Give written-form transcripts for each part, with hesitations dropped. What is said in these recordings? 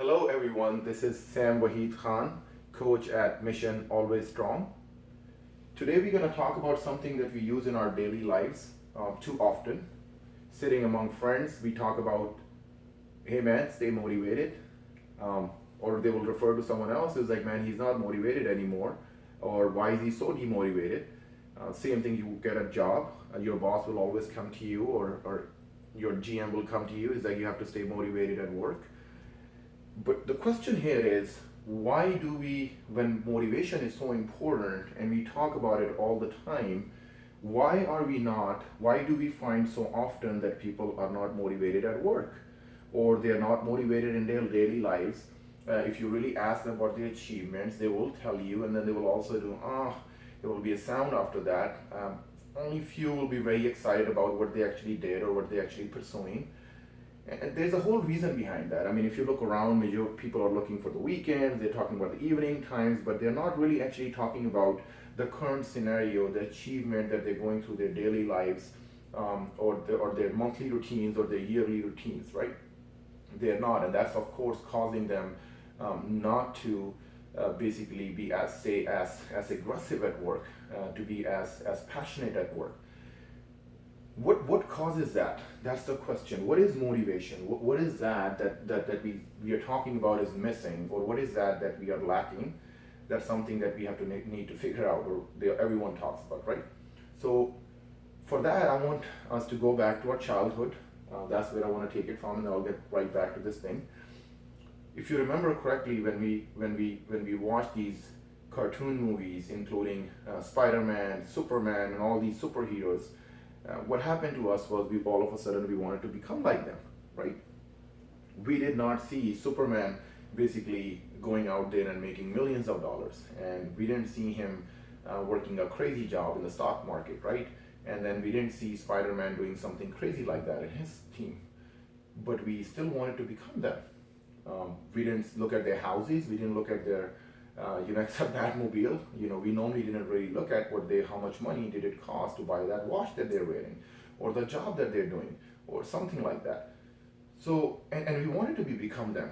Hello everyone, this is Sam Wahid Khan, coach at Mission Always Strong. Today we're going to talk about something that we use in our daily lives too often. Sitting among friends, we talk about, hey man, stay motivated. Or they will refer to someone else who's like, man, he's not motivated anymore. Or why is he so demotivated? Same thing, you get a job, your boss will always come to you, or your GM will come to you. It's like you have to stay motivated at work. But the question here is, why do we, when motivation is so important and we talk about it all the time, why do we find so often that people are not motivated at work or they're not motivated in their daily lives? If you really ask them about their achievements, they will tell you, and then they will also do, there will be a sound after that. Only few will be very excited about what they actually did or what they actually pursuing. And there's a whole reason behind that. I mean, if you look around, major people are looking for the weekends, they're talking about the evening times, but they're not really actually talking about the current scenario, the achievement that they're going through their daily lives, or their monthly routines or their yearly routines, right? They're not, and that's of course causing them not to basically be as aggressive at work, to be as passionate at work. What causes that? That's the question. What is motivation? What is that we are talking about is missing, or what is that we are lacking? That's something that we have to need to figure out, or everyone talks about, right? So for that, I want us to go back to our childhood. That's where I want to take it from, and I'll get right back to this thing. If you remember correctly, when we watch these cartoon movies, including Spider-Man, Superman, and all these superheroes, what happened to us was we all of a sudden we wanted to become like them, right? We did not see Superman basically going out there and making millions of dollars, and we didn't see him working a crazy job in the stock market, right? And then we didn't see Spider-Man doing something crazy like that in his team, but we still wanted to become them. We didn't look at their houses, we didn't look at their except Batmobile. We normally didn't really look at how much money did it cost to buy that watch that they're wearing, or the job that they're doing, or something like that. So, and we wanted to become them.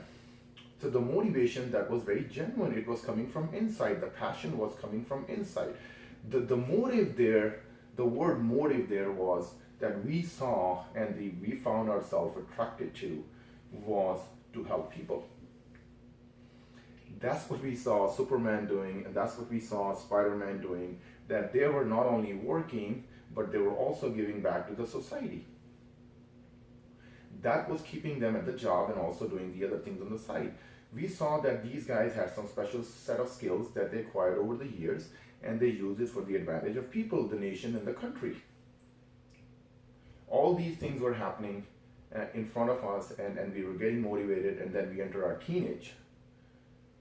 So the motivation that was very genuine, it was coming from inside. The passion was coming from inside. The motive there, the word motive there was that we saw and we found ourselves attracted to was to help people. That's what we saw Superman doing, and that's what we saw Spider-Man doing, that they were not only working, but they were also giving back to the society. That was keeping them at the job and also doing the other things on the side. We saw that these guys had some special set of skills that they acquired over the years, and they used it for the advantage of people, the nation, and the country. All these things were happening in front of us, and we were getting motivated, and then we enter our teenage.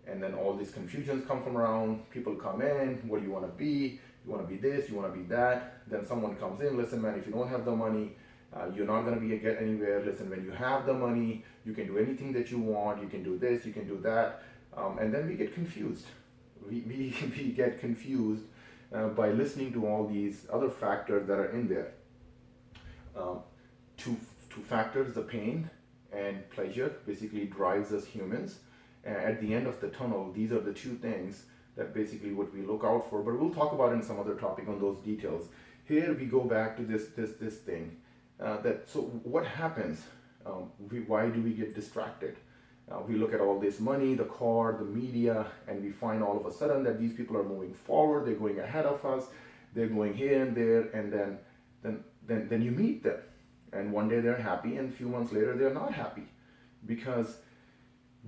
And then all these confusions come from around, people come in, what do you want to be? You want to be this, you want to be that. Then someone comes in, listen man, if you don't have the money, you're not going to get anywhere. Listen, when you have the money, you can do anything that you want, you can do this, you can do that. And then we get confused. We get confused by listening to all these other factors that are in there. Two factors, the pain and pleasure, basically drives us humans. At the end of the tunnel, these are the two things that basically what we look out for, but we'll talk about in some other topic on those details. Here we go back to this thing. So what happens? Why do we get distracted? We look at all this money, the car, the media, and we find all of a sudden that these people are moving forward, they're going ahead of us, they're going here and there, and then you meet them. And one day they're happy, and a few months later they're not happy. Because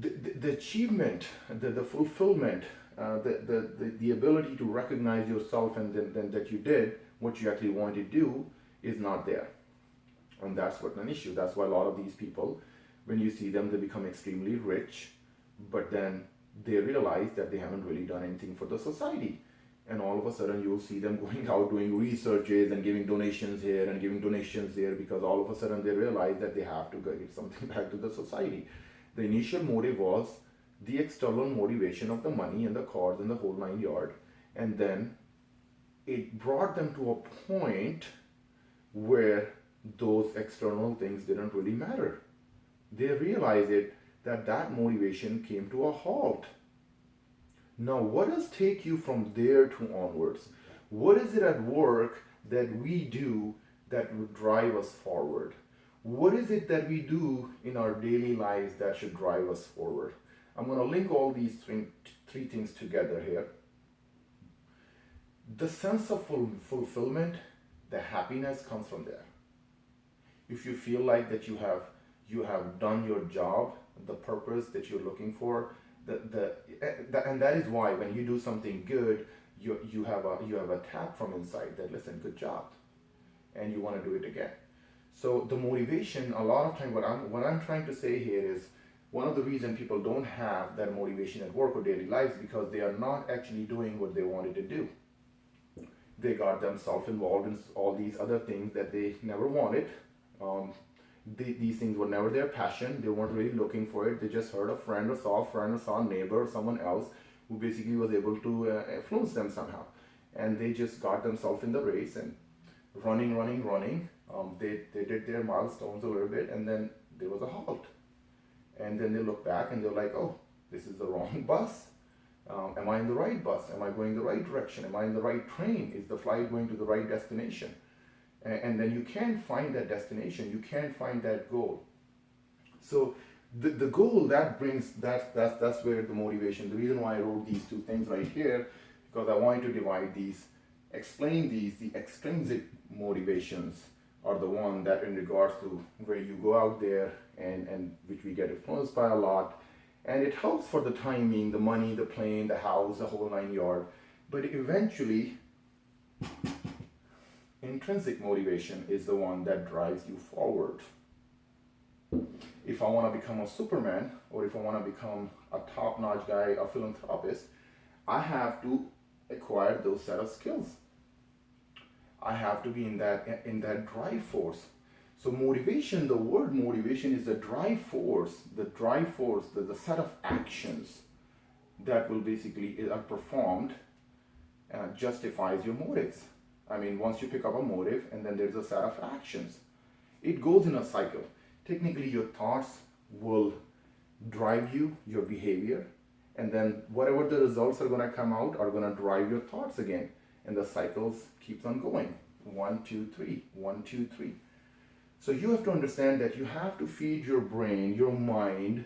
the achievement, the fulfillment, the ability to recognize yourself and then that you did what you actually wanted to do is not there. And that's what an issue. That's why a lot of these people, when you see them, they become extremely rich, but then they realize that they haven't really done anything for the society. And all of a sudden you'll see them going out doing researches and giving donations here and giving donations there, because all of a sudden they realize that they have to give something back to the society. The initial motive was the external motivation of the money and the cars and the whole 9 yards, and then it brought them to a point where those external things didn't really matter. They realized it that motivation came to a halt. Now, what does take you from there to onwards? What is it at work that we do that would drive us forward? What is it that we do in our daily lives that should drive us forward? I'm going to link all these three things together here. The sense of fulfillment, the happiness comes from there. If you feel like that you have done your job, the purpose that you're looking for, and that is why when you do something good, you have a tap from inside that, listen, good job, and you want to do it again. So the motivation, a lot of time, what I'm trying to say here is, one of the reasons people don't have that motivation at work or daily lives, because they are not actually doing what they wanted to do. They got themselves involved in all these other things that they never wanted. Um, these things were never their passion. They weren't really looking for it. They just heard a friend or saw a neighbor or someone else who basically was able to influence them somehow. And they just got themselves in the race and running. They did their milestones a little bit, and then there was a halt. And then they look back and they're like, oh, this is the wrong bus. Am I in the right bus? Am I going the right direction? Am I in the right train? Is the flight going to the right destination? And then you can't find that destination. You can't find that goal. So the goal that brings that's where the motivation. The reason why I wrote these two things right here, because I wanted to divide these, explain these. The extrinsic motivations are the one that in regards to where you go out there and which we get influenced by a lot. And it helps for the timing, the money, the plane, the house, the whole 9 yards. But eventually, intrinsic motivation is the one that drives you forward. If I want to become a Superman, or if I want to become a top-notch guy, a philanthropist, I have to acquire those set of skills. I have to be in that drive force. So motivation, the word motivation is the drive force, the set of actions that will basically are performed justifies your motives. I mean, once you pick up a motive and then there's a set of actions, it goes in a cycle. Technically, your thoughts will drive your behavior, and then whatever the results are going to come out are going to drive your thoughts again, and the cycles keeps on going. 1, 2, 3, 1, 2, 3. So you have to understand that you have to feed your brain, your mind,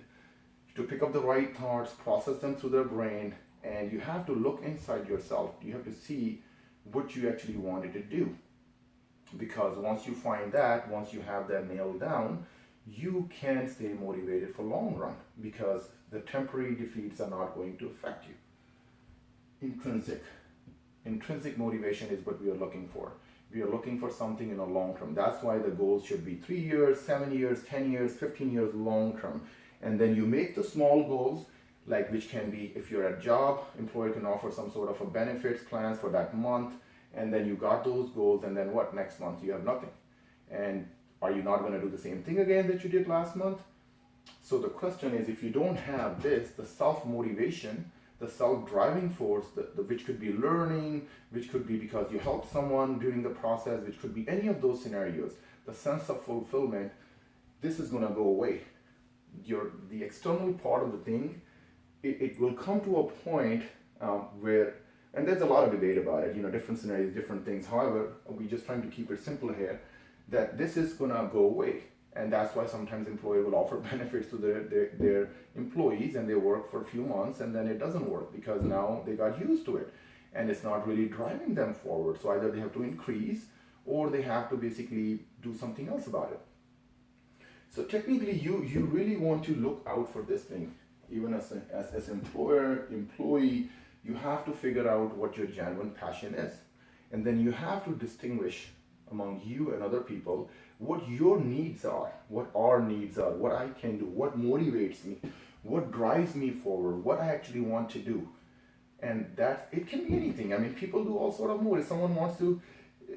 to pick up the right thoughts, process them through their brain, and you have to look inside yourself. You have to see what you actually wanted to do. Because once you find that, once you have that nailed down, you can stay motivated for long run, because the temporary defeats are not going to affect you. Intrinsic motivation is what we are looking for. We are looking for something in a long term. That's why the goals should be 3 years, 7 years, 10 years, 15 years long term. And then you make the small goals, like which can be, if you're at a job, employer can offer some sort of a benefits plans for that month. And then you got those goals, and then what, next month you have nothing. And are you not going to do the same thing again that you did last month? So the question is, if you don't have this, the self-motivation, the self-driving force, which could be learning, which could be because you helped someone during the process, which could be any of those scenarios, the sense of fulfillment, this is going to go away. The external part of the thing, it will come to a point where, and there's a lot of debate about it, different scenarios, different things. However, we're just trying to keep it simple here, that this is going to go away. And that's why sometimes employer will offer benefits to their employees, and they work for a few months, and then it doesn't work because now they got used to it and it's not really driving them forward. So either they have to increase, or they have to basically do something else about it. So technically you really want to look out for this thing. Even as employer, employee, you have to figure out what your genuine passion is. And then you have to distinguish among you and other people what your needs are, what our needs are, what I can do, what motivates me, what drives me forward, what I actually want to do. And that, it can be anything. I mean, people do all sort of motives. Someone wants to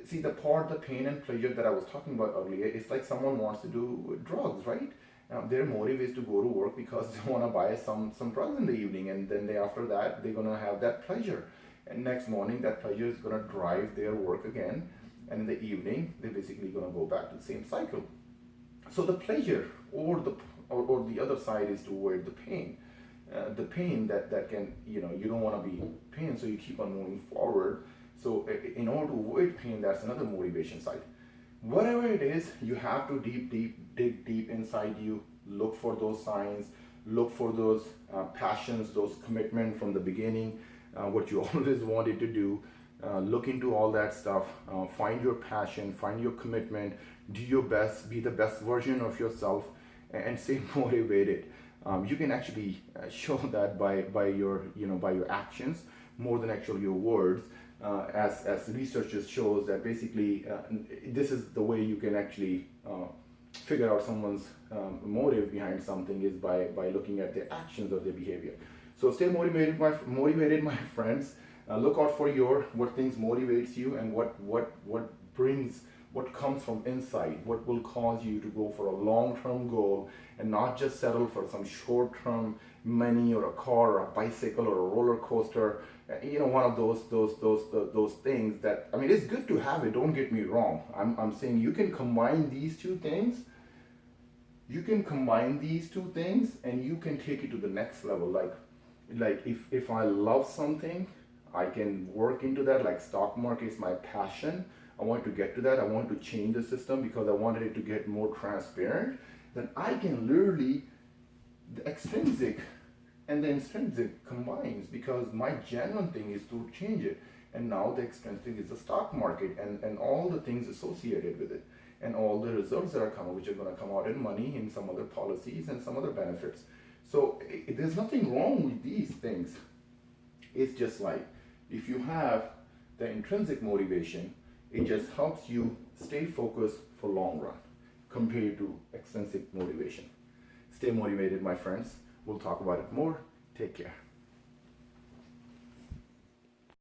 see the pain and pleasure that I was talking about earlier. It's like someone wants to do drugs, right? Their motive is to go to work because they want to buy some drugs in the evening, and then after that they're going to have that pleasure, and next morning that pleasure is going to drive their work again, and in the evening they're basically going to go back to the same cycle. So the pleasure or or the other side is to avoid the pain. The pain that can, you don't want to be pain, so you keep on moving forward. So in order to avoid pain, that's another motivation side. Whatever it is, you have to dig deep inside you, look for those signs, look for those passions, those commitment from the beginning, what you always wanted to do. Look into all that stuff, find your passion, find your commitment, do your best, be the best version of yourself, and stay motivated. You can actually show that by your, by your actions more than actually your words. As researchers shows that basically this is the way you can actually figure out someone's motive behind something, is by looking at their actions or their behavior. So stay motivated, my friends. Look out for your what things motivates you, and what brings, what comes from inside, what will cause you to go for a long-term goal and not just settle for some short-term money or a car or a bicycle or a roller coaster. One of those things that, I mean, it's good to have it, don't get me wrong. I'm saying you can combine these two things. You can combine these two things and you can take it to the next level. Like if I love something, I can work into that. Like stock market is my passion. I want to get to that. I want to change the system because I wanted it to get more transparent. Then I can literally, the extrinsic and the intrinsic combines, because my genuine thing is to change it. And now the extrinsic is the stock market and all the things associated with it. And all the results that are coming, which are going to come out in money, in some other policies and some other benefits. So there's nothing wrong with these things. It's just like, if you have the intrinsic motivation, it just helps you stay focused for long run compared to extrinsic motivation. Stay motivated, my friends. We'll talk about it more. Take care.